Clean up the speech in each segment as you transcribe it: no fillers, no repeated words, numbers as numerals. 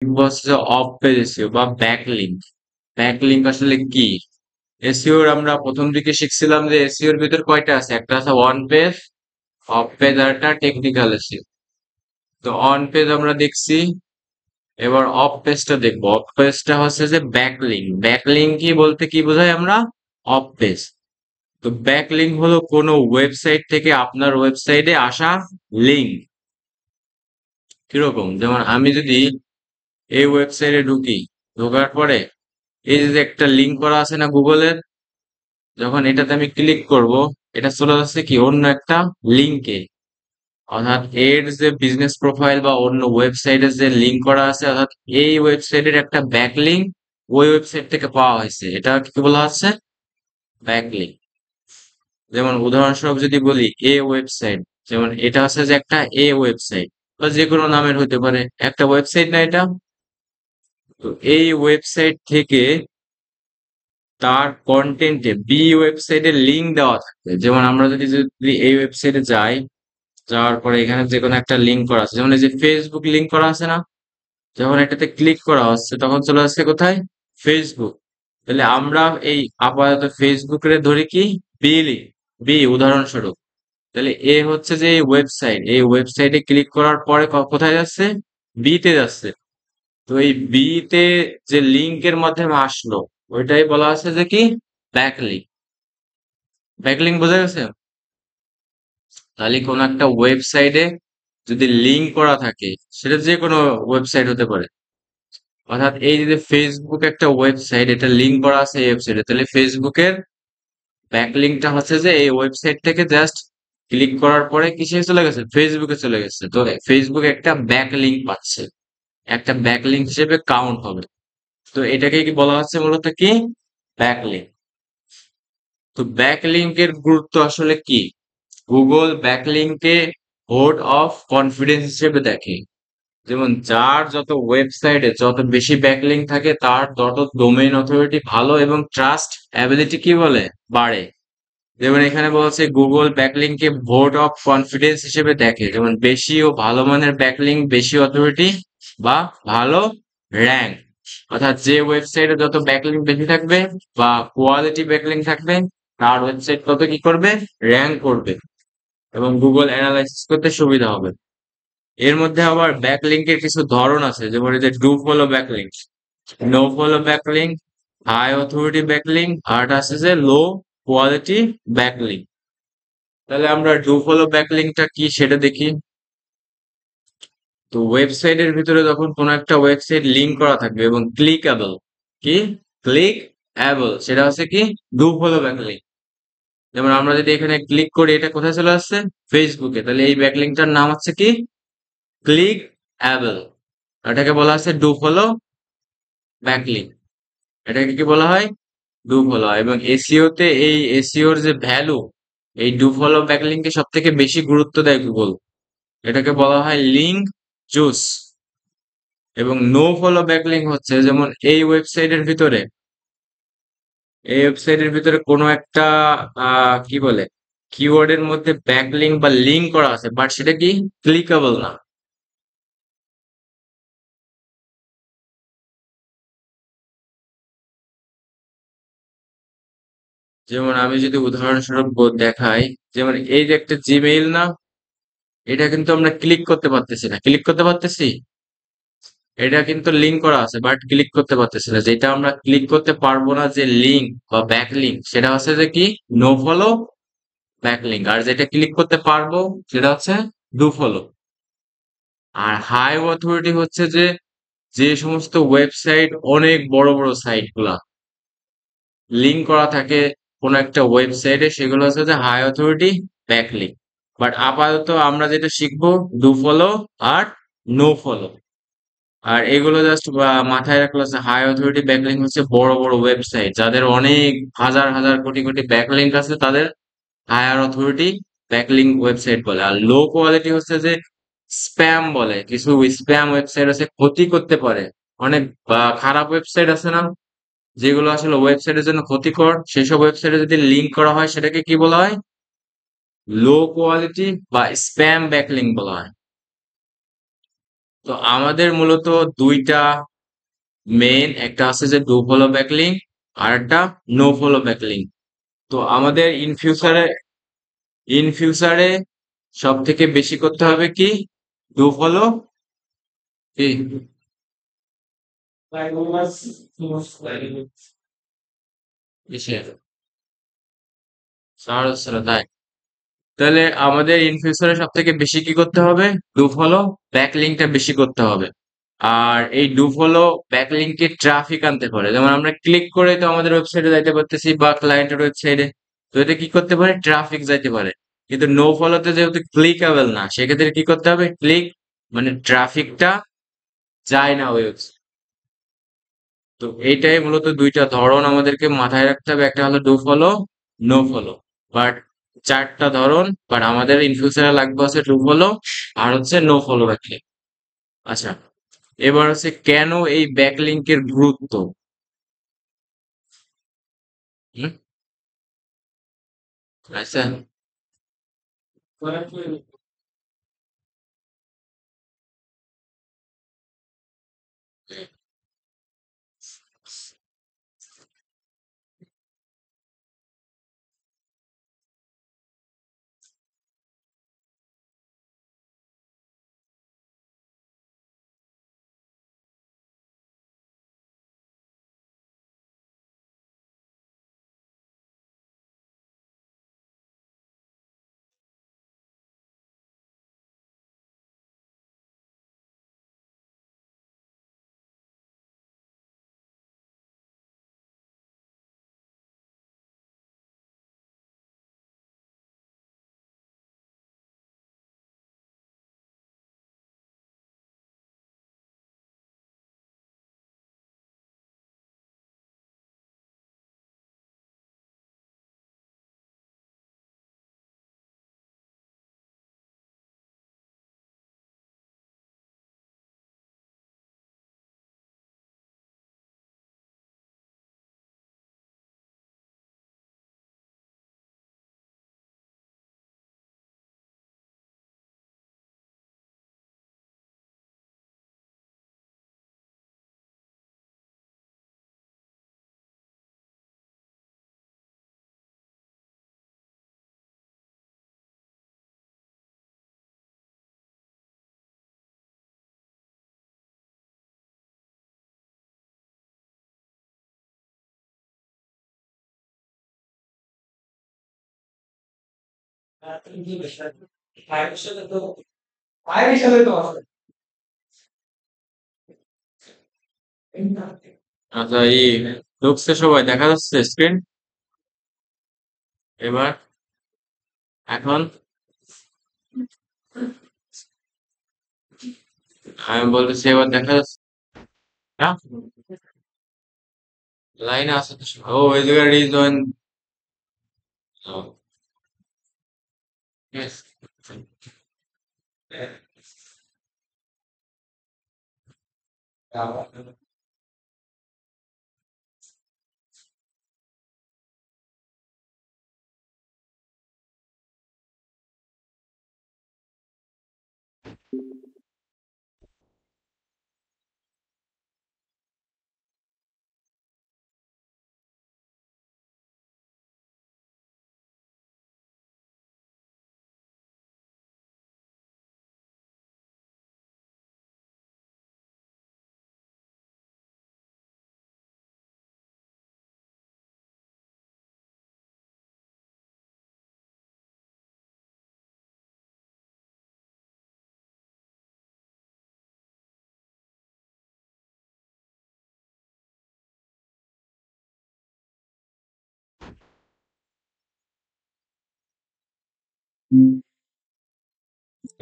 হচ্ছে of page SEO বা backlink. Backlink আসলে কি? এসইওর আমরা প্রথম দিকে শিখছিলাম যে এসইওর ভিতর কয়টা আছে, একটা আছে অন পেজ, অফ পেজ আর একটা টেকনিক্যাল এসইও। তো অন পেজ আমরা দেখছি, এবার অফ পেজটা দেখবো। অফ পেজটা হচ্ছে যে ব্যাকলিংক। ব্যাকলিংক কি বলতে কি বোঝাই আমরা? Of page. তো ব্যাকলিংক হলো কোনো ওয়েবসাইট থেকে আপনার ওয়েবসাইটে আসা লিংক। কিরকম? যেমন আমি যদি এই ওয়েবসাইটে ঢুকি, ঢোকার পরে এই যে একটা লিংক করা আছে না গুগলের, যখন এটাতে আমি ক্লিক করব, এটা চলে যাচ্ছে কি অন্য একটা লিংকে। অর্থাৎ এর যে বিজনেস প্রোফাইল বা অন্য ওয়েবসাইটের যে লিংক করা আছে, অর্থাৎ এই ওয়েবসাইটের একটা ব্যাকলিংক ওই ওয়েবসাইট থেকে পাওয়া হয়েছে, এটা কি বলা হচ্ছে? ব্যাকলিংক। যেমন উদাহরণস্বরূপ যদি বলি এ ওয়েবসাইট, যেমন এটা হচ্ছে যে একটা এ ওয়েবসাইট বা যে কোনো নামের হতে পারে, একটা ওয়েবসাইট না এটা? তো এই ওয়েবসাইট থেকে তার কন্টেন্টে বি ওয়েবসাইটের লিংক দেওয়া থাকে। যেমন আমরা যদি এই ওয়েবসাইটে যাই, যাওয়ার পরে এখানে যে কোনো একটা লিংক করা আছে, যেমন এই যে ফেসবুক লিংক করা আছে না, যখন এটাতে ক্লিক করা হচ্ছে তখন চলে আসছে কোথায়? ফেসবুক। তাহলে আমরা এই আপাতত ফেসবুকের ধরি কি বি লিংক, বি উদাহরণস্বরূপ। তাহলে এ হচ্ছে যে এই ওয়েবসাইট, এই ওয়েবসাইটে ক্লিক করার পরে কোথায় যাচ্ছে? বি তে যাচ্ছে। তো এই বি তে যে লিংকের মাধ্যমে আসলো ওইটাই বলা আছে যে কি ব্যাকলিংক। ব্যাকলিংক বোঝা গেছে? তাহলে কোনো একটা ওয়েবসাইটে যদি লিংক করা থাকে, সেটা যে কোনো ওয়েবসাইট হতে পারে। অর্থাৎ এই যে ফেসবুক একটা ওয়েবসাইট, এটা লিংক করা আছে এই ওয়েবসাইটে, তাহলে ফেসবুকের ব্যাকলিংকটা হচ্ছে যে এই ওয়েবসাইট থেকে জাস্ট ক্লিক করার পরে কিসে চলে গেছে? ফেসবুকে চলে গেছে। তো ফেসবুক একটা ব্যাকলিংক পাচ্ছে, একটা ব্যাকলিংক হিসেবে কাউন্ট হবে। তো এটাকে কি বলা হচ্ছে মূলত কি? ব্যাকলিংক। তো ব্যাকলিংকের গুরুত্ব আসলে কি? গুগল ব্যাকলিংকে ভোট অফ কনফিডেন্স হিসেবে দেখে। যেমন যার যত ওয়েবসাইটে যত বেশি ব্যাকলিংক থাকে তার তত ডোমেইন অথরিটি ভালো এবং ট্রাস্ট অ্যাবিলিটি কি বলে বাড়ে। যেমন এখানে বলছে গুগল ব্যাকলিংকে ভোট অফ কনফিডেন্স হিসেবে দেখে, যেমন বেশি ও ভালো মানের ব্যাকলিংক বেশি অথরিটি বা ভালো র্যাঙ্ক। অর্থাৎ যে ওয়েবসাইটে যত ব্যাকলিংক বেশি থাকবে বা কোয়ালিটি ব্যাকলিংক থাকবে, তার ওয়েবসাইট তত কি করবে? র্যাঙ্ক করবে এবং গুগল অ্যানালাইসিস করতে সুবিধা হবে। এর মধ্যে আবার ব্যাকলিংকের কিছু ধরন আছে, যেমন এই যে do follow backlink, no follow backlink, high authority backlink, আর আছে যে লো কোয়ালিটি ব্যাকলিংক। তাহলে আমরা ডু ফলো ব্যাকলিংকটা কি সেটা দেখি। তো ওয়েবসাইটের ভিতরে যখন কোনো একটা ওয়েবসাইট লিংক করা থাকবে এবং ক্লিকেবল, কি ক্লিক সেটা হচ্ছে কি ডু ফলো ব্যাকলিংক। যেমন আমরা যদি এখানে ক্লিক করি, এটা কোথায় চলে আসছে? ফেসবুকে। তাহলে এই ব্যাকলিংকটার নাম হচ্ছে কি ক্লিক অ্যাবল। এটাকে বলা হচ্ছে ডু ফলো ব্যাকলিংক। এটাকে কি বলা হয়? Do follow. এবং এসইও তে এই এসইওর যে ভ্যালু, এই ডু ফলো ব্যাকলিংকে সব থেকে বেশি গুরুত্ব দেয় গুগল। এটাকে বলা হয় লিংক জুস। এবং নো ফলো ব্যাকলিংক হচ্ছে যেমন এই ওয়েবসাইটের ভিতরে কোনো একটা কি বলে কিওয়ার্ডের মধ্যে ব্যাকলিংক বা লিংক করা আছে, বাট সেটা কি ক্লিকেবল না। যেমন আমি যদি উদাহরণস্বরূপ দেখাই, যেমন এই যে একটা জিমেইল না, এটা কিন্তু আমরা ক্লিক করতে পারতেছি না, ক্লিক করতে পারতেছি? এটা কিন্তু লিংক করা আছে বাট ক্লিক করতে পারতেছি না। যেটা আমরা ক্লিক করতে পারবো না যে লিংক বা ব্যাকলিংক, সেটা হচ্ছে যে কি নো ফলো ব্যাকলিংক। আর যেটা ক্লিক করতে পারবো সেটা হচ্ছে ডু ফলো। আর হাই অথরিটি হচ্ছে যে যে সমস্ত ওয়েবসাইট অনেক বড় বড় সাইট গুলা লিংক করা থাকে কোন একটা ওয়েবসাইটে, সেগুলো হচ্ছে যে হাই অথরিটি ব্যাকলিংক। বাট আপাতত আমরা যেটা শিখবো ডু ফলো আর নো ফলো। আর এগুলো জাস্ট মাথায় রাখলে হাই অথরিটি ব্যাকলিংক হচ্ছে বড় বড় ওয়েবসাইট যাদের অনেক হাজার হাজার কোটি কোটি ব্যাকলিংক আছে, তাদের হায়ার অথরিটি ব্যাকলিংক ওয়েবসাইট বলে। আর লো কোয়ালিটি হচ্ছে যে স্প্যাম বলে। কিছু স্প্যাম ওয়েবসাইট আছে, ক্ষতি করতে পারে অনেক। খারাপ ওয়েবসাইট আছে না, যেগুলো আসলে ওয়েবসাইটের জন্য ক্ষতিকর, সেসব ওয়েবসাইটে যদি লিংক করা হয় সেটাকে কি বলা হয়? লো কোয়ালিটি বা স্প্যাম ব্যাকলিংক বলা হয়। তো আমাদের মূলত দুইটা মেইন, একটা আছে যে ডু ফলো ব্যাকলিং আর একটা নো ফলো ব্যাকলিং। তো আমাদের ইন ফিউচারে সব থেকে বেশি করতে হবে কি, ডু ফলো কি কিসের স্যার হচ্ছে না তাই? তাহলে আমাদের ইন ফিউচারে সব থেকে বেশি কি করতে হবে, ডু ফলো ব্যাকলিংটা বেশি করতে হবে। আর এই ডু ফলো ব্যাকলিংকে ট্রাফিক আনতে পারে, যেমন আমরা ক্লিক করে তো আমাদের ওয়েবসাইটে যাইতে পারতেছি বা ক্লায়েন্টের ওয়েবসাইটে, তো এটা কি করতে পারে, ট্রাফিক যাইতে পারে। কিন্তু নো ফলোতে যেহেতু ক্লিকেবল না, সেক্ষেত্রে কি করতে হবে, মানে ট্রাফিকটা যায় না ওয়েবসাইট। তো এইটাই মূলত দুইটা ধরন আমাদেরকে মাথায় রাখতে হবে, একটা হলো do follow, no follow. But চারটা ধরন, বাট আমাদের ইন ফিউচারে লাগবে হচ্ছে ডু ফলো আর হচ্ছে নো ফলো ব্যাকলিং। আচ্ছা, এবার হচ্ছে কেন এই ব্যাকলিংকের গুরুত্ব। হুম? আচ্ছা, আচ্ছা, ঢুকছে সবাই, দেখা যাচ্ছে স্ক্রিন এবার? এখন আমি বলতেছি এবার দেখা যাচ্ছে না? লাইনে আছে তো ও এই জায়গায় রিজন।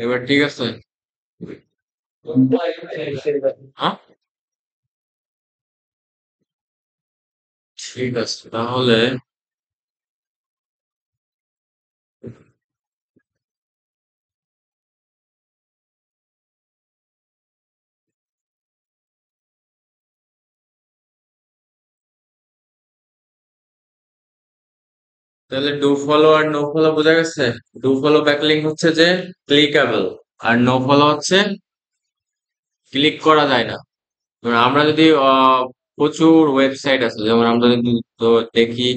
এবার ঠিক আছে? হ্যাঁ, ঠিক আছে তাহলে। তাহলে ডু ফলো আর নো ফলো বোঝা গেছে। ডু ফলো ব্যাকলিং হচ্ছে যে ক্লিকেবল, আর নো ফলো হচ্ছে ক্লিক করা যায় না। ধরুন আমরা যদি প্রচুর ওয়েবসাইট আছে, যেমন আমরা যদি তো দেখি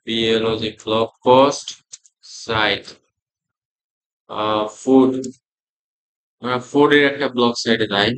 B L O G blog post site, food, আমরা ফুডের একটা ব্লগ সাইটে যাই।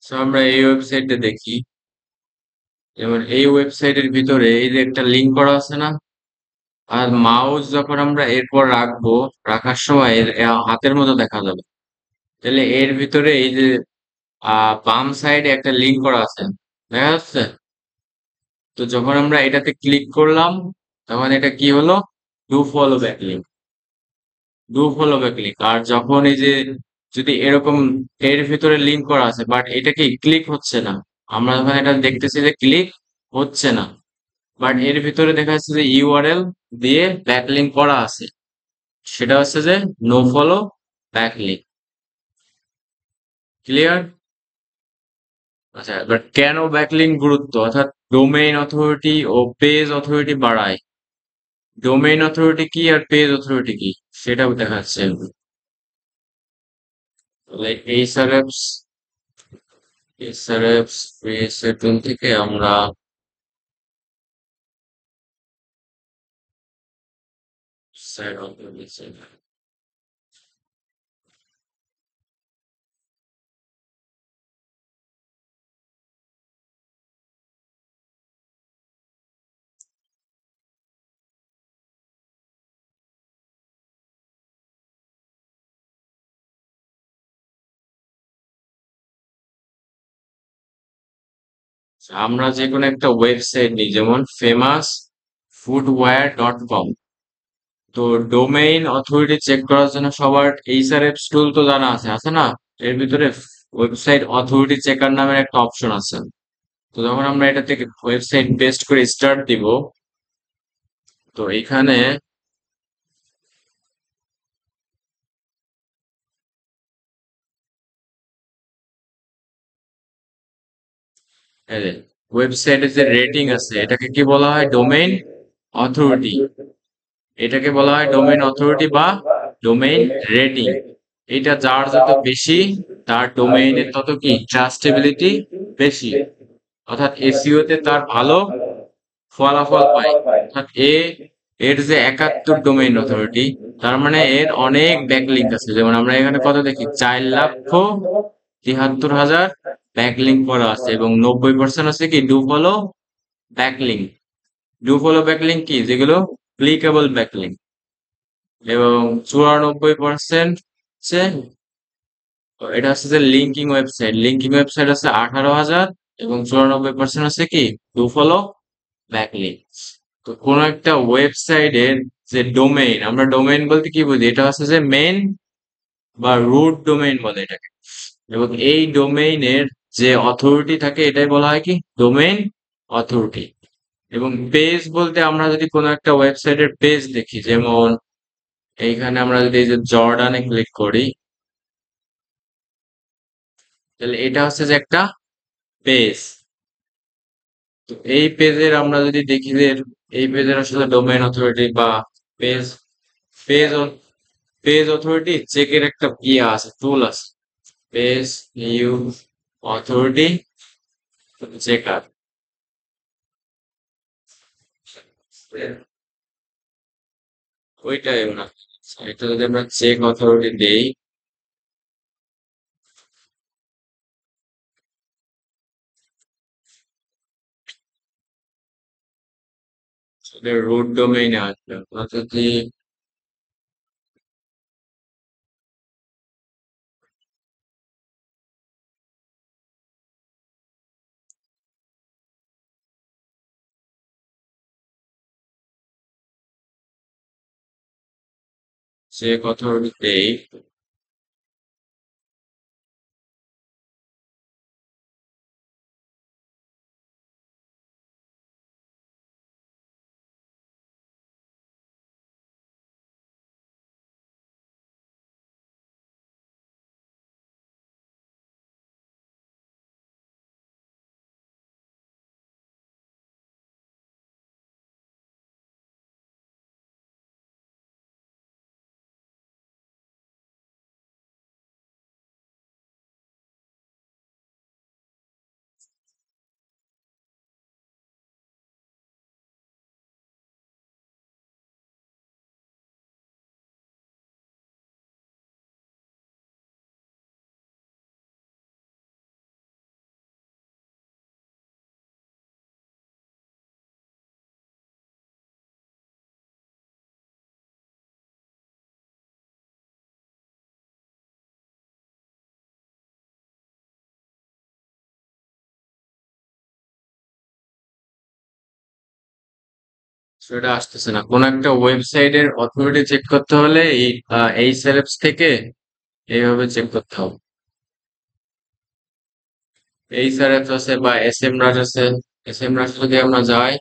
So আমরা এই ওয়েবসাইটে দেখি, যেমন এই ওয়েবসাইটের ভিতরে এই যে একটা লিঙ্ক করা আছে না, আর মাউস যখন আমরা এরপর রাখবো, রাখার সময় হাতের মতো দেখা যাবে। তাহলে এর ভিতরে এই যে বাম সাইডে একটা লিঙ্ক করা আছে, দেখা যাচ্ছে? তো যখন আমরা এটাতে ক্লিক করলাম, তখন এটা কি হলো? Do follow back link. Do follow back link. আর যখন এই যে যদি এরকম এর ভিতরে লিঙ্ক করা আছে, বাট এটা কি ক্লিক হচ্ছে না, আমরা যখন এটা দেখতেছি যে ক্লিক হচ্ছে না, বাট এর ভিতরে দেখা যাচ্ছে যে ইউআরএল দিয়ে ব্যাকলিঙ্ক করা আছে, সেটা হচ্ছে যে নো ফলো ব্যাকলিঙ্ক। ক্লিয়ার? আচ্ছা, এবার কেন ব্যাকলিঙ্ক গুরুত্ব, অর্থাৎ ডোমেইন অথরিটি ও পেজ অথরিটি বাড়ায়। ডোমেইন অথরিটি কি আর পেজ অথরিটি কি সেটাও দেখাচ্ছে। লাইক এইচআরএফস পেজ টুল থেকে আমরা সাইড অথরিটি, আমরা যে কোনো একটা ওয়েবসাইট নিই, যেমন ফেমাস ফুডওয়্যার.কম। তো ডোমেইন অথরিটি চেক করার জন্য সবার এইচআরএফস টুল তো জানা আছে, আছে না? এর ভিতরে ওয়েবসাইট অথরিটি চেকার নামের একটা অপশন আছে। তো যখন আমরা এটা থেকে ওয়েবসাইট পেস্ট করে স্টার্ট দিব, তো এখানে ওয়েবসাইটের যে রেটিং আছে, এটাকে কি বলা হয়? Domain authority. এটাকে বলা হয় ডোমেইন অথরিটি বা ডোমেইন রেটিং। এটা যার যত বেশি, তার ডোমেইনের তত কি ট্রাস্টেবিলিটি বেশি, অর্থাৎ এসইও তে তার ভালো ফলাফল পায়। অর্থাৎ এর যে 71 ডোমেইন অথরিটি, তার মানে এর অনেক ব্যাকলিঙ্ক আছে। যেমন আমরা এখানে কত দেখি, 4,73,000 ব্যাকলিঙ্ক করা আছে, এবং 90% আছে কি do follow backlink. Do follow backlink কি, যেগুলো ক্লিকেবল ব্যাকলিঙ্ক। এবং 94% হচ্ছে, এটা হচ্ছে যে লিঙ্কিং ওয়েবসাইট। লিঙ্কিং ওয়েবসাইট আছে 18,000, এবং 94% হচ্ছে কি ডু ফলো ব্যাকলিঙ্ক। তো কোন একটা ওয়েবসাইটের যে ডোমেইন, আমরা ডোমেইন বলতে কি বুঝি, এটা হচ্ছে যে মেইন বা রুট ডোমেইন বলে এটাকে। এবং এই ডোমেইনের যে অথরিটি থাকে, এটাই বলা হয় কি ডোমেইন অথরিটি। এবং পেজ বলতে আমরা যদি কোনো একটা ওয়েবসাইটের পেজ দেখি, যেমন এইখানে আমরা যদি এই যে জর্ডানে ক্লিক করি, তাহলে এটা হচ্ছে যে একটা পেজ। তো এই পেজের আমরা যদি দেখি যে এই পেজের আসলে ডোমেইন অথরিটি বা পেজ পেজ পেজ অথরিটি চেকের একটা ইয়ে আছে, টুল আছে, পেজ ইউ অথরিটি চেকার। ওইটাই না, এটা যদি আমরা চেক অথরিটি দেই, রুট ডোমেইনে আসবে। আমরা যদি চেক অথরিটি দেই, সেটা আসতেছে না। কোন একটা ওয়েবসাইটের অথরিটি চেক করতে হলে এই সেলেবস থেকে এইভাবে চেক করতে হবে। এই সেলেবস আছে বা এস এম রাজ আছে, এস এম রাজ যদি আমরা যাই,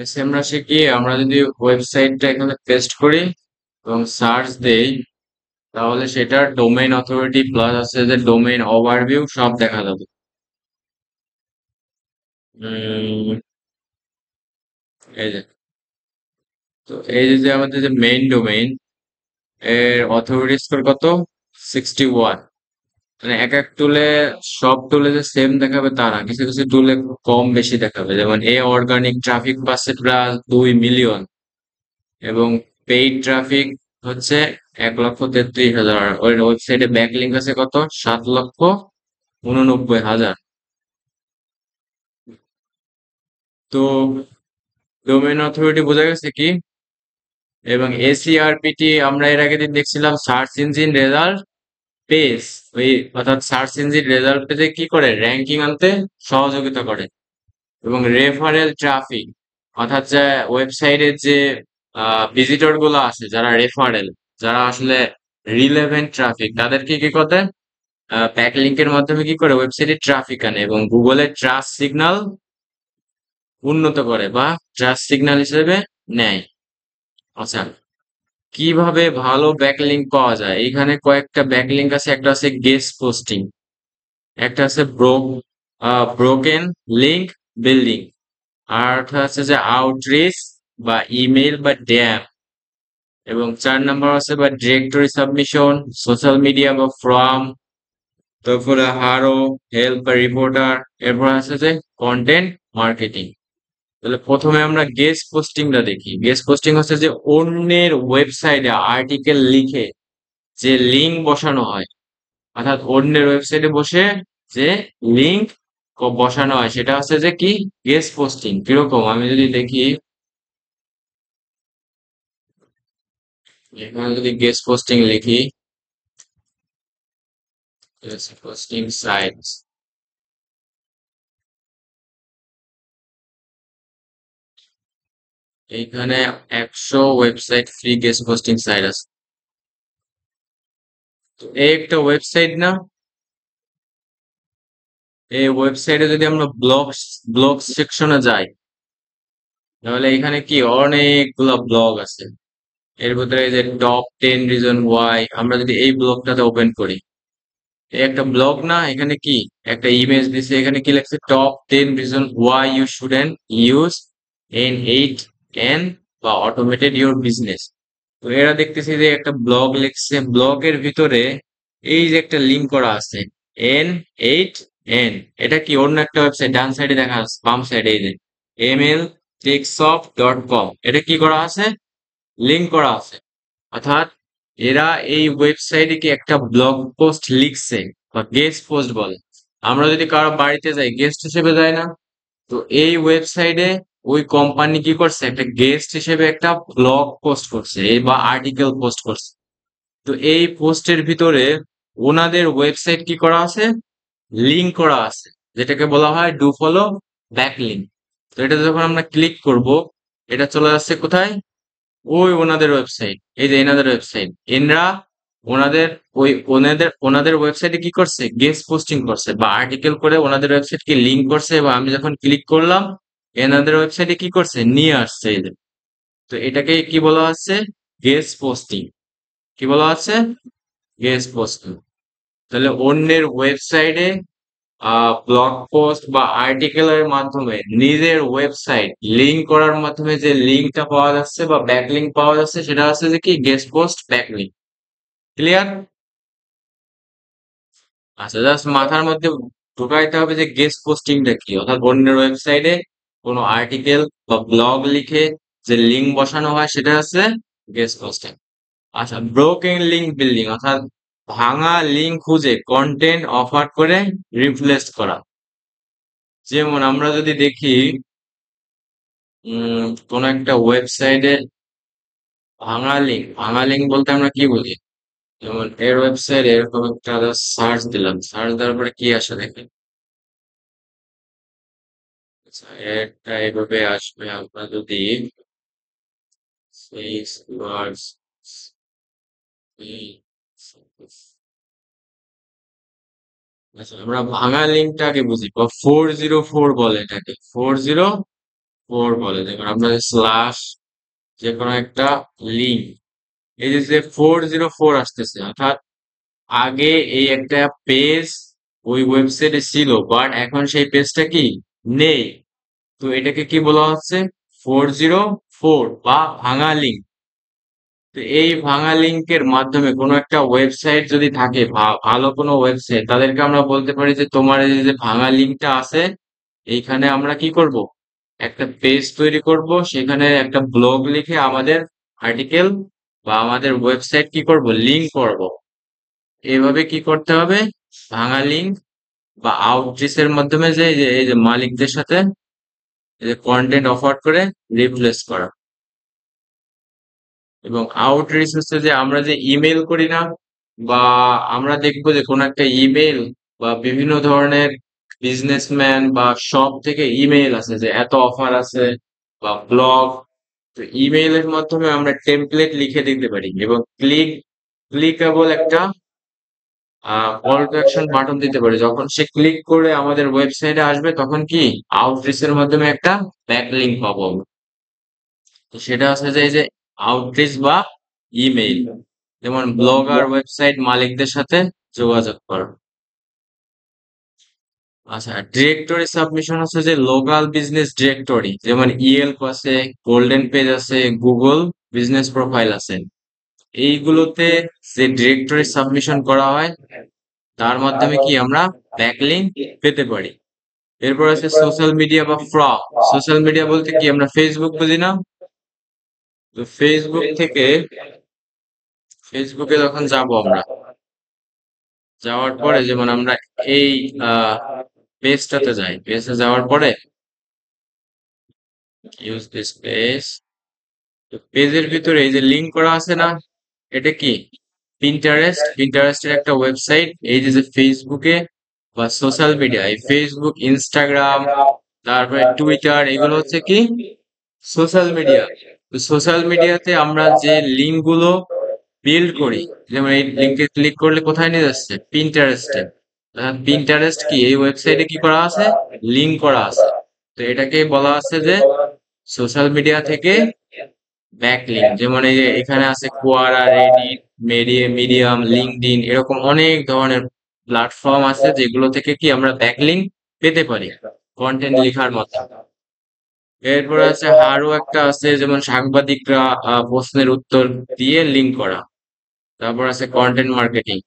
এস এম রাজে গিয়ে আমরা যদি ওয়েবসাইটটা এখানে পেস্ট করি এবং সার্চ দেই, তাহলে সেটার ডোমেইন অথরিটি প্লাস আছে যে ডোমেইন ওভারভিউ সব দেখা যাবে। উম, এই যে, তো এই যে আমাদের যে মেইন ডোমেইন এর অথরিটি স্কোর কত, 61। মানে এক এক টুলে, সব টুলে যে সেম দেখাবে তা না, কিছু কিছু টুলে কম বেশি দেখাবে। যেমন অর্গানিক ট্রাফিক পাচ্ছে প্রায় 2 মিলিয়ন, এবং পেইড ট্রাফিক হচ্ছে 1,33,000। আর ওই ওয়েবসাইটে ব্যাকলিঙ্ক আছে কত, 7,89,000। তো ডোমেইন অথরিটি বোঝা গেছে কি। এবং এসিআরপিটি আমরা এর আগের দিন দেখছিলাম সার্চ ইঞ্জিন রেজাল্ট পেজ, ওই অর্থাৎ সার্চ ইঞ্জিন রেজাল্ট পেজে কি করে, র্যাঙ্কিং আনতে সহযোগিতা করে। এবং রেফারেল ট্রাফিক, অর্থাৎ যে ওয়েবসাইটের যে ভিজিটর গুলো আসে, যারা রেফারেল, যারা আসলে রিলেভেন্ট ট্রাফিক, তাদেরকে কি করে, ব্যাকলিংকের মাধ্যমে কি করে ওয়েবসাইটে ট্রাফিক আনে এবং গুগলের ট্রাস্ট সিগন্যাল উন্নত করে বা ট্রাস্ট সিগন্যাল হিসেবে নেয়। আচ্ছা, কিভাবে ভালো ব্যাকলিংক পাওয়া যায়, এখানে কয়েকটা ব্যাকলিংক আছে। একটা আছে গেস্ট পোস্টিং, একটা আছে ব্রোকেন লিংক বিল্ডিং, আর একটা আছে যে আউটরিচ বা ইমেইল বা ড্যাম, এবং 4 নম্বর আছে বা ডিরেক্টরি সাবমিশন, সোশ্যাল মিডিয়া বা ফর্ম, তারপরে হারো, হেল্প বা রিপোর্টার, এরপর আছে যে কন্টেন্ট মার্কেটিং। তাহলে প্রথমে আমরা গেস্ট পোস্টিংটা দেখি। গেস্ট পোস্টিং হচ্ছে যে অন্যের ওয়েবসাইটে আর্টিকেল লিখে যে লিঙ্ক বসানো হয়, অর্থাৎ অন্যের ওয়েবসাইটে বসে যে লিঙ্ক বসানো হয়, সেটা হচ্ছে যে কি, গেস্ট পোস্টিং। কিরকম, আমি যদি দেখি এখানে, যদি গেস্ট পোস্টিং লিখি, গেস্ট পোস্টিং সাইটস, এইখানে 100 website free guest hosting site আছে। তো এই একটা ওয়েবসাইট না, এই ওয়েবসাইটে যদি আমরা ব্লগ সেকশনে যাই, তাহলে এখানে কি অনেকগুলা ব্লগ আছে। এর ভিতরে এই যে top 10 reason why, আমরা যদি এই ব্লগটাতে ওপেন করি, এই একটা ব্লগ না, এখানে কি একটা ইমেজ দিছে, এখানে কি লেখছে top 10 reason why you shouldn't use N8N বা automated your business। তো এরা দেখতেছি যে একটা ব্লগ লিখছে, ব্লগের ভিতরে এই যে একটা লিঙ্ক করা আছে N8N, এটা কি অন্য একটা ওয়েবসাইট, ডান সাইডে দেখা আছে, বাম সাইডে এই যে mltechsoft.com, এটা কি করা আছে, লিঙ্ক করা আছে। অর্থাৎ এরা এই ওয়েবসাইটে কি একটা ব্লগ পোস্ট লিখছে বা গেস্ট পোস্ট বলে। আমরা যদি কারো বাড়িতে যাই গেস্ট হিসেবে যাই না, তো এই ওয়েবসাইটে ওই কোম্পানি কি করছে, একটা গেস্ট হিসেবে একটা ব্লগ পোস্ট করছে বা আর্টিকেল পোস্ট করছে। তো এই পোস্টের ভিতরে ওনাদের ওয়েবসাইট কি করা আছে, লিঙ্ক করা আছে, যেটাকে বলা হয় ডু ফলো ব্যাক লিঙ্ক। তো এটা যখন আমরা ক্লিক করব, এটা চলে যাচ্ছে কোথায়, ওই ওনাদের ওয়েবসাইট, এই যে এনাদের ওয়েবসাইট। এনরা ওনাদের ওনাদের ওয়েবসাইটে কি করছে, গেস্ট পোস্টিং করছে বা আর্টিকেল করে ওনাদের ওয়েবসাইটকে লিংক করছে, এবং আমি যখন ক্লিক করলাম এনাদের ওয়েবসাইটে কি করছে, নিয়ে আসছে এই যে। তো এটাকে কি বলা হচ্ছে, গেস্ট পোস্টিং। কি বলা হচ্ছে, গেস্ট পোস্টিং। তাহলে অন্যের ওয়েবসাইটে ব্লগ পোস্ট বা আর্টিকেলের মাধ্যমে নিজের ওয়েবসাইট লিংক করার মাধ্যমে যে লিঙ্কটা পাওয়া যাচ্ছে বা ব্যাকলিঙ্ক পাওয়া যাচ্ছে, সেটা হচ্ছে যে কি গেস্ট পোস্ট ব্যাকলিঙ্ক। ক্লিয়ার? আচ্ছা, জাস্ট মাথার মধ্যে ঢুকাইতে হবে যে গেস্ট পোস্টিংটা কি, অর্থাৎ অন্যের ওয়েবসাইটে কোনো আর্টিকেল বা ব্লগ লিখে যে লিঙ্ক বসানো হয়, সেটা হচ্ছে গেস্ট পোস্টিং। আচ্ছা, ব্রোকেন লিঙ্ক বিল্ডিং, অর্থাৎ ভাঙা লিঙ্ক খুঁজে কন্টেন্ট অফার করে রিপ্লেস করা। যেমন আমরা যদি দেখি কোন একটা ওয়েবসাইটে ভাঙা লিঙ্ক বলতে আমরা কি বুঝি, যেমন এর ওয়েবসাইট এরকম একটা সার্চ দিলাম, সার্চ দেওয়ার পরে কি আসে দেখেন। আচ্ছা, এটা এভাবে আসবে, আমরা যদি সেই words, আচ্ছা আমরা ভাঙা লিঙ্কটাকে বুঝি, বা 404 বলে, এটাকে 404 বলে। দেখুন আমরা স্ল্যাশ যে কোনো একটা লিঙ্ক, এই যে 404 আসতেছে, অর্থাৎ আগে এই একটা পেজ ওই ওয়েবসাইটে ছিল, বাট এখন সেই পেজটা কি নেই। তো এটাকে কি বলা হচ্ছে, 404 বা ভাঙা লিঙ্ক। তো এই ভাঙা লিঙ্কের মাধ্যমে কোনো একটা ওয়েবসাইট যদি থাকে, ভালো কোনো ওয়েবসাইট, তাদেরকে আমরা বলতে পারি যে তোমার এই যে ভাঙা লিঙ্কটা আছে, এইখানে আমরা কি করব, একটা পেজ তৈরি করব, সেখানে একটা ব্লগ লিখে আমাদের আর্টিকেল বা আমাদের ওয়েবসাইট কি করব, লিঙ্ক করব। এইভাবে কি করতে হবে, ভাঙা লিঙ্ক বা আউটরিচের মাধ্যমে যে এই যে মালিকদের সাথে এই যে কন্টেন্ট অফার করে রিপ্লেস করা। এবং আউটরিচ হচ্ছে যে আমরা যে ইমেল করি না, বা আমরা দেখবো যে কোন একটা ইমেল বা বিভিন্ন ধরনের বিজনেসম্যান বা শপ থেকে ইমেল আছে যে এত অফার আছে, বা ব্লগ। তো ইমেইলের মাধ্যমে আমরা টেমপ্লেট লিখে দিতে পারি, এবং ক্লিকেবল একটা কল টু অ্যাকশন বাটন দিতে পারি। যখন সে ক্লিক করে আমাদের ওয়েবসাইটে আসবে, তখন কি আউটরিচের মাধ্যমে একটা ব্যাকলিঙ্ক পাবো আমরা। তো সেটা হচ্ছে যে এই যে আউটরিচ বা ইমেইল। যেমন ব্লগার ওয়েবসাইট মালিকদের সাথে যোগাযোগ করা। আচ্ছা, ডিরেক্টরি সাবমিশন হচ্ছে যে লোকাল বিজনেস ডিরেক্টরি, যেমন ইয়েলপ আছে, গোল্ডেন পেজ আছে, গুগল বিজনেস প্রোফাইল আছে। এইগুলোতে যে ডিরেক্টরি সাবমিশন করা হয়, তার মাধ্যমে কি আমরা ব্যাকলিঙ্ক পেতে পারি। এরপর আছে সোশ্যাল মিডিয়া বা ফ্রম। সোশ্যাল মিডিয়া বলতে কি, আমরা ফেসবুক বুঝি না, তো ফেসবুকে যখন যাব আমরা, যাওয়ার পরে যেমন আমরা এই পেজটাতে যাই, পেজে যাওয়ার পরে ইউজ দিস পেজ, তো পেজের ভিতরে এই যে লিংক করা আছে না, এটা কি পিন্টারেস্টের একটা ওয়েবসাইট। এই যে ফেসবুকে বা সোশ্যাল মিডিয়া, এই ফেসবুক, ইনস্টাগ্রাম, তারপরে টুইটার, এগুলো হচ্ছে কি সোশ্যাল মিডিয়া। তো সোশ্যাল মিডিয়াতে আমরা যে লিঙ্ক গুলো বিল্ড করি, যেমন এই লিঙ্কে ক্লিক করলে কোথায় নিয়ে যাচ্ছে? পিন্টারেস্টে। পিন্টারেস্ট কি এই ওয়েবসাইটে কি করা আছে? লিঙ্ক করা আছে। তো এটাকে বলা আছে যে সোশ্যাল মিডিয়া থেকে ব্যাকলিঙ্ক। যেমন এই যে এখানে আছে কোয়ারা, রেডিট, মিডিয়াম, লিঙ্কডইন, এরকম অনেক ধরনের প্ল্যাটফর্ম আছে যেগুলো থেকে কি আমরা ব্যাকলিঙ্ক পেতে পারি কন্টেন্ট লেখার মাধ্যমে। এরপর আছে আরো একটা আছে, যেমন সাংবাদিকরা প্রশ্নের উত্তর দিয়ে লিঙ্ক করা। তারপর আছে কন্টেন্ট মার্কেটিং।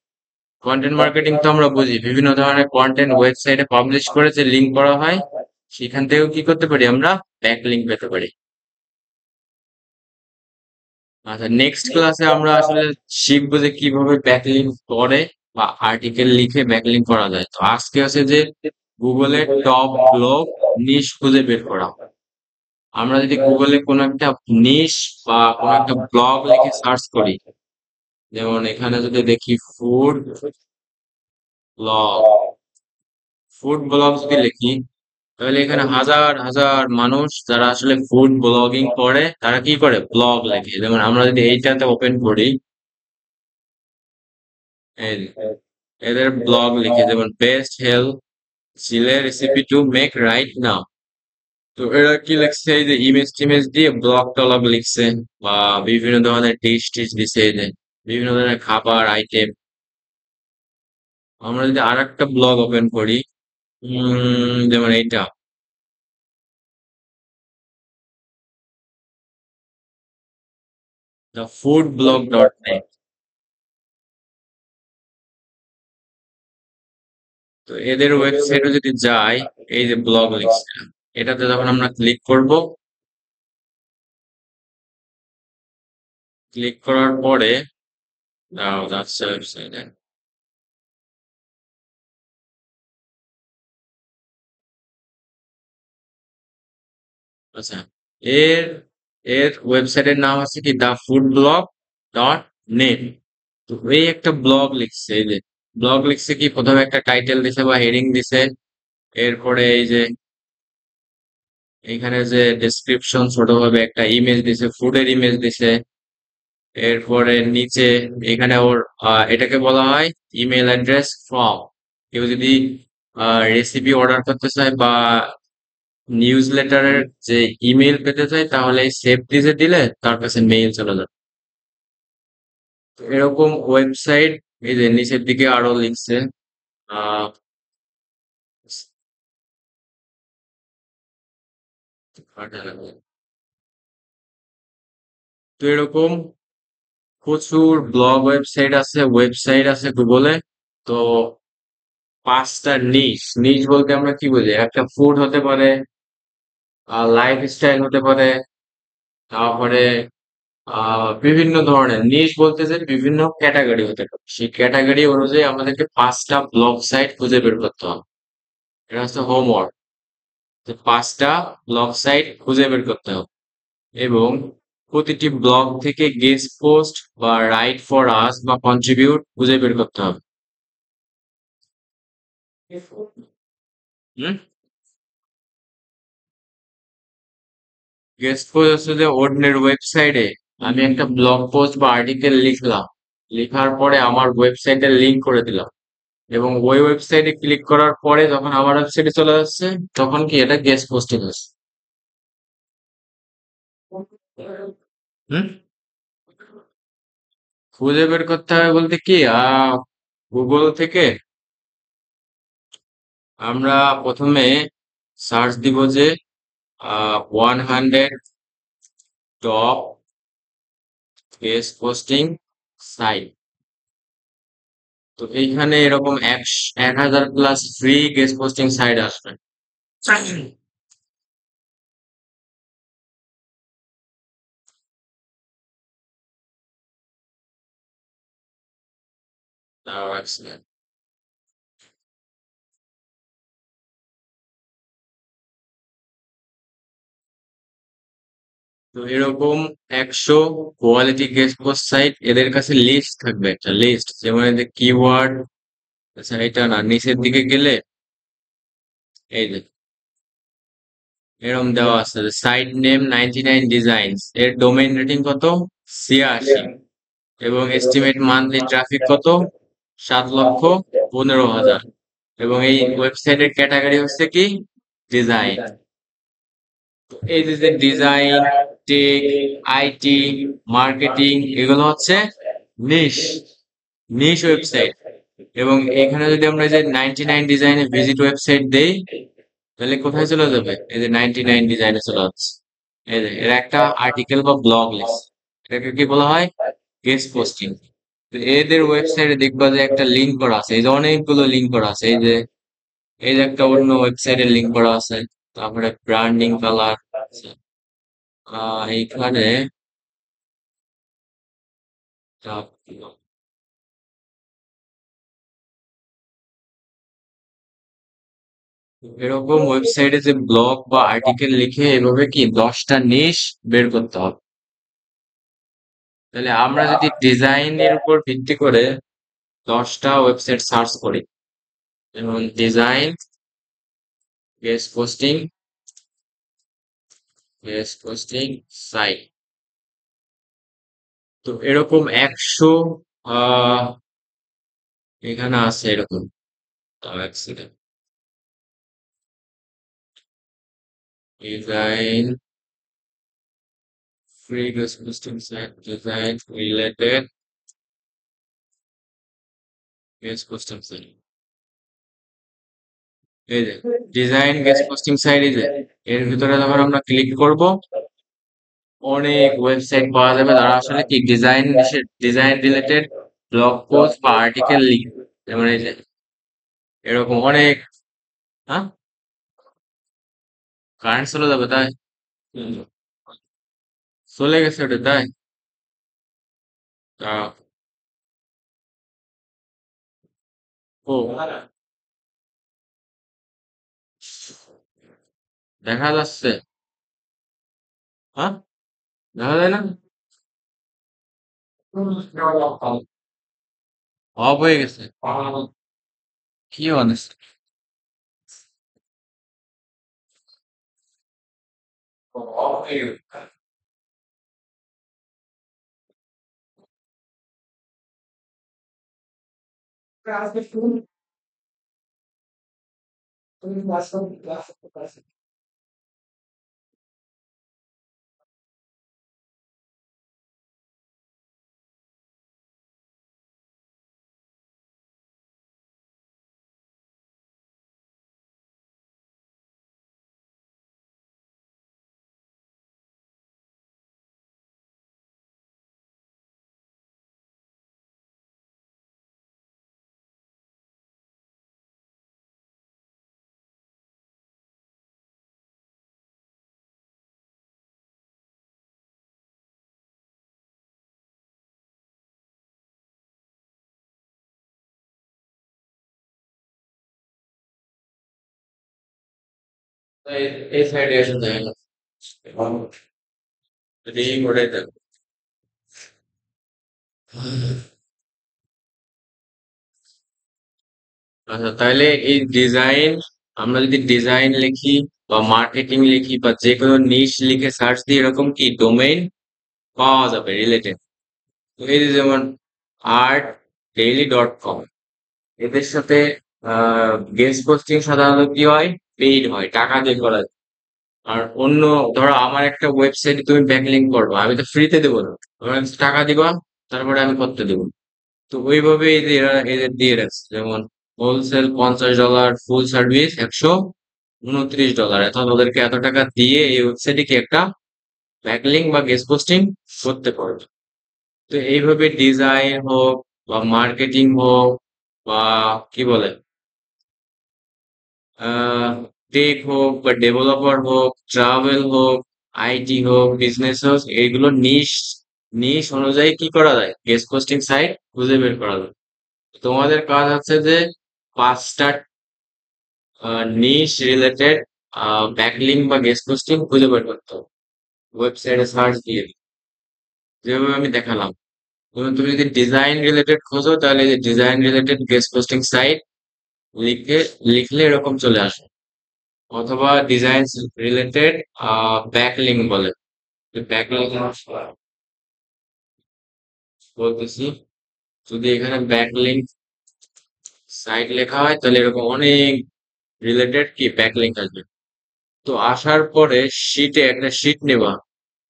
কন্টেন্ট মার্কেটিং তো আমরা বুঝি, বিভিন্ন ধরনের কন্টেন্ট ওয়েবসাইটে পাবলিশ করে যে লিঙ্ক করা হয়, সেখান থেকেও কি করতে পারি আমরা? ব্যাকলিঙ্ক পেতে পারি। আচ্ছা, নেক্সট ক্লাসে আমরা আসলে শিখবো যে কিভাবে ব্যাকলিঙ্ক করে বা আর্টিকেল লিখে ব্যাকলিঙ্ক করা যায়। তো আজকে আছে যে গুগলের টপ ব্লগ নিশ খুঁজে বের করা। আমরা যদি গুগলে কোনো একটা নিশ বা কোনো একটা ব্লগ লিখে সার্চ করি, যেমন এখানে যদি দেখি ব্লগ ফুড ব্লগ যদি লিখি, তাহলে এখানে হাজার হাজার মানুষ যারা আসলে ফুড ব্লগিং করে তারা কি করে? ব্লগ লেখে। যেমন আমরা যদি এইটাতে ওপেন করি, এই যে, এদের ব্লগ লিখে, যেমন best help Chile recipe to make right now. তো এরা কি লিখছে? এই যে ইমেজ টিমেজ দিয়ে ব্লগ টলগ লিখছে, বা বিভিন্ন ধরনের ডিশ টিশ দিছে, এই যে বিভিন্ন ধরনের খাবার আইটেম। আমরা যদি আর একটা ব্লগ ওপেন করি, যেমন এইটা, the food blog dot net. তো এদের ওয়েবসাইটে যদি যাই, এই যে ব্লগ লিখছে, এটাতে যখন আমরা ক্লিক করব, ক্লিক করার পরে দাঁড়াও, যাচ্ছে ওয়েবসাইটে। আচ্ছা, এর এর ওয়েবসাইটের নাম আছে কি? দা ফুড ব্লগ ডট নেট। তো এই একটা ব্লগ লিখছে, এই যে ব্লগ লিখছে কি, প্রথমে একটা টাইটেল দিছে বা হেডিং দিছে, এরপরে এই যে এখানে যে ডেসক্রিপশন ছোটভাবে একটা ইমেজ দিছে, ফুডের ইমেজ দিছে। এরপরে নিচে এখানে ওর এটাকে বলা হয় ইমেল অ্যাড্রেস ফর্ম। কেউ যদি রেসিপি অর্ডার করতে চায় বা নিউজ লেটারের যে ইমেল পেতে চায়, তাহলে এই সেভ দিতে দিলে তার কাছে মেইল চলে যাবে। তো এরকম ওয়েবসাইট এই যে নিচের দিকে আরো লিখছে। আহ তো এরকম প্রচুর ব্লগ ওয়েবসাইট আছে গুগলে। তো পাঁচটা নিশ, নিশ বলতে আমরা কি বুঝি? একটা ফুড হতে পারে, লাইফ স্টাইল হতে পারে, তারপরে বিভিন্ন ধরনের নিশ বলতে যে বিভিন্ন ক্যাটাগরি হতে পারে। সেই ক্যাটাগরি অনুযায়ী আমাদেরকে পাঁচটা ব্লগ সাইট খুঁজে বের করতে হবে। এটা হচ্ছে হোমওয়ার্ক, যে পাঁচটা ব্লগ সাইট খুঁজে বের করতে হবে, এবং প্রতিটি ব্লগ থেকে গেস্ট পোস্ট বা রাইট ফর আস বা কন্ট্রিবিউট খুঁজে বের করতে হবে। হুম, গেস্ট পোস্ট হচ্ছে যে অন্যের ওয়েবসাইটে আমি একটা ব্লগ পোস্ট বা আর্টিকেল লিখলাম, লেখার পরে আমার ওয়েবসাইটে লিংক করে দিলাম, এবং ওই ওয়েবসাইটে ক্লিক করার পরে যখন আমার ওয়েবসাইটে চলে যাচ্ছে, তখন কি এটা গেস্ট পোস্টিং হচ্ছে। হুম, খুঁজে বের করতে হবে বলতে কি, গুগল থেকে আমরা প্রথমে সার্চ দিব যে 100 টপ গেস্ট পোস্টিং সাইট। তো এইখানে এরকম 1000 plus free guest posting site আসবে। তাও আসবে। তো এরকম 100 কোয়ালিটি গেস্ট পোস্ট সাইট, এদের কাছে লিস্ট থাকবে, একটা লিস্ট, যেমন এদের কিওয়ার্ড। আচ্ছা, এটা না, নিচের দিকে গেলে এই যে এরকম দেওয়া আছে সাইট নেম 99 ডিজাইনস, এর ডোমেইন রেটিং কত? 86। এবং এস্টিমেট মান্থলি ট্রাফিক কত? 7,15,000। এবং এই ওয়েবসাইটের ক্যাটাগরি হচ্ছে কি? ডিজাইন। এই যে ডিজাইন, টেক, আইটি, মার্কেটিং, এগুলো হচ্ছে নিশ নিশ ওয়েবসাইট। এবং এখানে যদি আমরা এই যে 99 ডিজাইনে ভিজিট ওয়েবসাইট দেই, তাহলে কোথায় চলে যাবে? এই যে 99 ডিজাইনে চলে যাচ্ছে। এই যে এর একটা আর্টিকেল বা ব্লগ লিস্ট, এটাকে কি বলা হয়? Guest posting. তো এদের ওয়েবসাইটে দেখবা যে একটা লিঙ্ক করা আছে, এই যে অনেকগুলো লিঙ্ক করা আছে। এই যে একটা অন্য ওয়েবসাইটের লিঙ্ক করা আছে। তারপরে ব্র্যান্ডিং কালার আছে। এইখানে এরকম ওয়েবসাইটে যে ব্লগ বা আর্টিকেল লিখে এভাবে কি 10টা নিশ বের করতে হবে। তাহলে আমরা যদি ডিজাইনের উপর ভিত্তি করে 10টা ওয়েবসাইট সার্চ করি, যেমন ডিজাইন, গেস্ট পোস্টিং সাইট, তো এরকম 100 আহ এখানে আছে এরকম। তাও এক second. Design, free guest posting site, design related guest posting site. এই যে ডিজাইন গেস্ট পোস্টিং সাইট, এই যে এর ভিতরে যখন আমরা ক্লিক করব, অনেক ওয়েবসাইট পাওয়া যাবে যারা আসলে কি ডিজাইন রিলেটেড ব্লগ পোস্ট বা আর্টিকেল লিখে। যেমন এই যে এরকম অনেক। হ্যাঁ, কারেন্ট চলে যাবে তাই? হুম, চলে গেছে ওটা তাই? আহ, ও, দেখা যাচ্ছে? হ্যাঁ, দেখা যায় না? অফ হয়ে গেছে? কি অনেস্ট। এই সাইডে এসে যায় না, রিং ওটাই থাকবে। আচ্ছা, তাহলে এই ডিজাইন, আমরা যদি ডিজাইন লিখি বা মার্কেটিং লিখি বা যে কোনো নিশ লিখে সার্চ দিই, এরকম কি ডোমেইন পাওয়া যাবে রিলেটেড। তো এই যে যেমন artdaily.com, এদের সাথে গেস্ট পোস্টিং সাধারণত কি হয়? পেইড হয়, টাকা দিয়ে করা যায়। আর অন্য, ধরো আমার একটা ওয়েবসাইটে তুমি ব্যাকলিঙ্ক করবে, আমি তো ফ্রিতে দেবো না, তোমার কাছে টাকা দিবা, তারপরে আমি করতে দেবো। তো ওইভাবে এই যে এরা এদের দিয়ে রাখছে, যেমন হোলসেল $50, ফুল সার্ভিস $129। এখন ওদেরকে এত টাকা দিয়ে এই ওয়েবসাইটে কি একটা ব্যাকলিঙ্ক বা গেস্ট পোস্টিং করতে পারবে। তো এইভাবে ডিজাইন হোক বা মার্কেটিং হোক বা কি বলে টেক হোক বা ডেভেলপার হোক, ট্রাভেল হোক, আইটি হোক, বিজনেস হোক, এইগুলো নিশ নিশ অনুযায়ী কি করা যায়? গেস্ট পোস্টিং সাইট খুঁজে বের করা যায়। তোমাদের কাজ হচ্ছে যে 5টা নিশ রিলেটেড ব্যাকলিঙ্ক বা গেস্ট পোস্টিং খুঁজে বের করতে হবে ওয়েবসাইটে সার্চ দিয়ে, যেভাবে আমি দেখালাম। তুমি যদি ডিজাইন রিলেটেড খোঁজো, তাহলে যে design related guest posting site লিখে লিখলে এরকম চলে আসে। অথবা ডিজাইন রিলেটেড ব্যাকলিঙ্ক বলে। ব্যাকলিঙ্ক বলতেছি, যদি এখানে ব্যাকলিঙ্ক সাইট লেখা হয় তাহলে এরকম অনেক রিলেটেড কি ব্যাকলিঙ্ক আসবে। তো আসার পরে একটা শিট নেবা,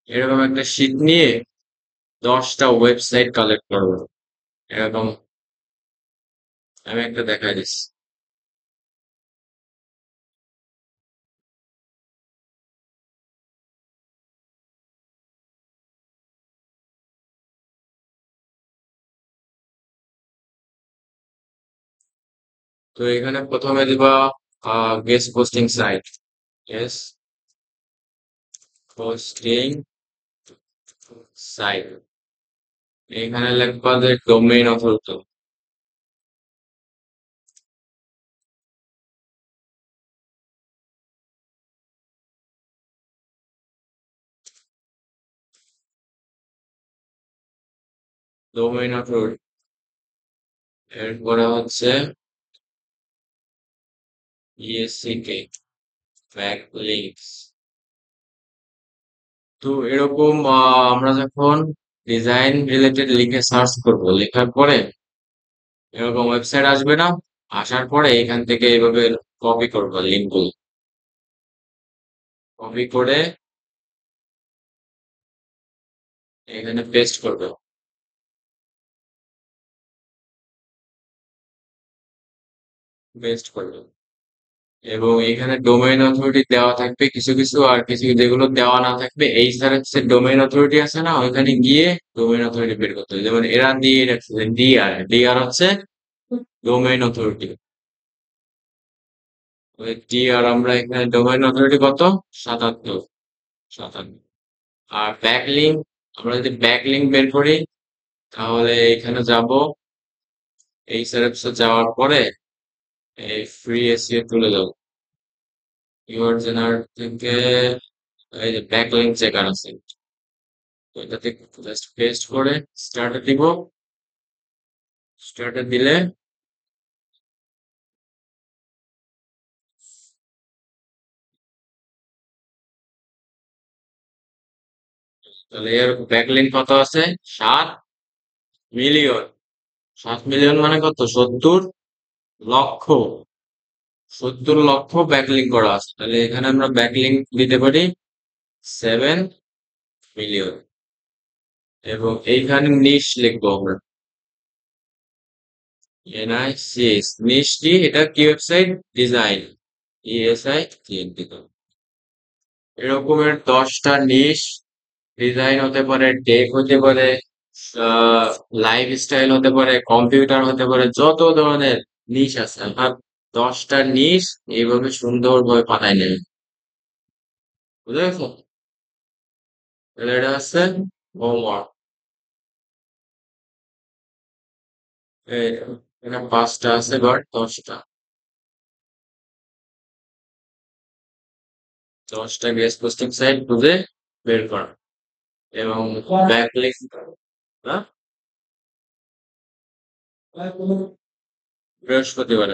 এরকম একটা শিট নিয়ে 10টা ওয়েবসাইট কালেক্ট করবো। এরকম আমি একটা দেখাই দিচ্ছি। তো এখানে প্রথমে দিবা guest posting site, guest posting site. এখানে লিখবা যে ডোমেইন অথরিটি। ডোমেইন অথরিটি, এরপরে হচ্ছে ইএসসিকে, ব্যাকলিংকস। তো এরকম আমরা যখন ডিজাইন রিলেটেড লিখে সার্চ করব, লেখার পরে এরকম ওয়েবসাইট আসবে না? আসার পরে এখান থেকে এইভাবে কপি করবো লিঙ্কগুলো, কপি করে এখানে পেস্ট করবে, পেস্ট করবে। এবং এখানে ডোমেইন অথরিটি দেওয়া থাকবে কিছু কিছু, আর কিছু যেগুলো দেওয়া না থাকবে এই সার্ভিসের ডোমেইন অথরিটি আছে না, ওইখানে গিয়ে ডোমেইন অথরিটি বের করতে হবে। যেমন এরা দিয়ে রাখছে ডিআর, ডিআর হচ্ছে ডোমেইন অথরিটি। ওই ডিআর আমরা এখানে ডোমেইন অথরিটি কত, 77, 77। আর ব্যাকলিংক, আমরা যদি ব্যাকলিংক বের করি তাহলে এখানে যাব, এই সার্ভিসে যাওয়ার পরে এই ফ্রি এসিও তুলে যাবো, ইউর জেনার থেকে এই যে ব্যাকলিংক চেকার আছে, তো এটাতে জাস্ট পেস্ট করে স্টার্টে দিব। স্টার্টে দিলে তাহলে এর ব্যাকলিংক কত আছে, 7 মিলিয়ন। 7 মিলিয়ন মানে কত, 70 লক্ষ। 70 লক্ষ ব্যাকলিংক করা আছে। তাহলে এখানে আমরা ব্যাকলিংক দিতে পারি 7 মিলিয়ন। এবং এইখানে নিশ লিখবো আমরা, NICH, নিশ কি, এটা কি ওয়েবসাইট, ডিজাইন, ESI TNT। এরকমের 10টা নিশ, ডিজাইন হতে পারে, টেক হতে পারে, লাইফস্টাইল হতে পারে, কম্পিউটার হতে পারে, যত ধরনের নিশ আছে আপনার 10টা নিশ এইভাবে সুন্দরভাবে পাতায় নেবে। বুঝতে গেছো? তাহলে এটা হচ্ছে হোমওয়ার্ক। এখানে 5টা আছে, বাট 10টা গেস্ট পোস্টিং সাইট খুঁজে বের করা এবং ব্যাকলিস্ট। বৃহস্পতিবার,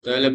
তাহলে